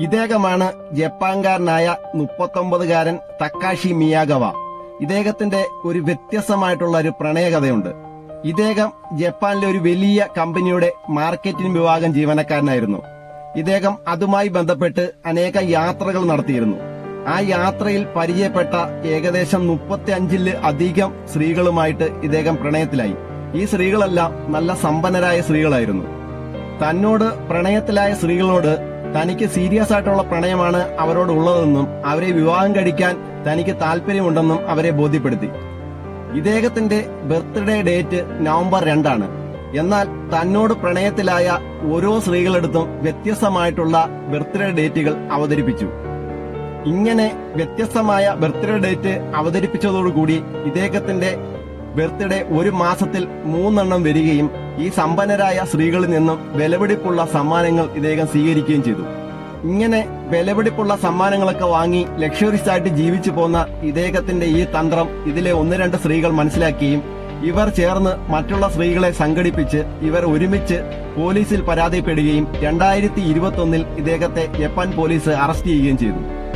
ഇദ്ദേഹമാണ് ജപ്പാൻകാരനായ 39-കാരൻ തക്കാഷി മിയാഗവ. ഇദ്ദേഹത്തിന്റെ ഒരു വ്യത്യസ്തമായിട്ടുള്ള ഒരു പ്രണയകഥയുണ്ട്. ഇദ്ദേഹം ജപ്പാനിലെ ഒരു വലിയ കമ്പനിയുടെ മാർക്കറ്റിംഗ് വിഭാഗം ജീവനക്കാരനായിരുന്നു. ഇദ്ദേഹം അതുമായി ബന്ധപ്പെട്ട് അനേക യാത്രകൾ നടത്തിയിരുന്നു. ആ യാത്രയിൽ പരിചയപ്പെട്ട ഏകദേശം 35 അധികം സ്ത്രീകളുമായിട്ട് ഇദ്ദേഹം പ്രണയത്തിലായി. ഈ സ്ത്രീകളെല്ലാം നല്ല സമ്പന്നരായ സ്ത്രീകളായിരുന്നു. തന്നോട് പ്രണയത്തിലായ സ്ത്രീകളോട് തനിക്ക് സീരിയസ് ആയിട്ടുള്ള പ്രണയമാണ് അവരോട് ഉള്ളതെന്നും അവരെ വിവാഹം കഴിക്കാൻ തനിക്ക് താല്പര്യമുണ്ടെന്നും അവരെ ബോധ്യപ്പെടുത്തി. ഇദ്ദേഹത്തിന്റെ ബർത്ത്ഡേ ഡേറ്റ് നവംബർ 2 എന്നാൽ തന്നോട് പ്രണയത്തിലായ ഓരോ സ്ത്രീകളെടുത്തും വ്യത്യസ്തമായിട്ടുള്ള ബർത്ത്ഡേ ഡേറ്റുകൾ അവതരിപ്പിച്ചു. ഇങ്ങനെ വ്യത്യസ്തമായ ബർത്ത്ഡേ ഡേറ്റ് അവതരിപ്പിച്ചതോടുകൂടി ഇദ്ദേഹത്തിന്റെ ബർത്ത്ഡേ ഒരു മാസത്തിൽ 3 വരികയും ഈ സമ്പന്നരായ സ്ത്രീകളിൽ നിന്നും വിലപിടിപ്പുള്ള സമ്മാനങ്ങൾ ഇദ്ദേഹം സ്വീകരിക്കുകയും ചെയ്തു. ഇങ്ങനെ വിലപിടിപ്പുള്ള സമ്മാനങ്ങളൊക്കെ വാങ്ങി ലക്ഷറീസ് ആയിട്ട് ജീവിച്ചു പോന്ന ഇദ്ദേഹത്തിന്റെ ഈ തന്ത്രം ഇതിലെ 1-2 സ്ത്രീകൾ മനസ്സിലാക്കുകയും ഇവർ ചേർന്ന് മറ്റുള്ള സ്ത്രീകളെ സംഘടിപ്പിച്ച് ഇവർ ഒരുമിച്ച് പോലീസിൽ പരാതിപ്പെടുകയും 2021 ഇദ്ദേഹത്തെ ജപ്പാൻ പോലീസ് അറസ്റ്റ് ചെയ്യുകയും ചെയ്തു.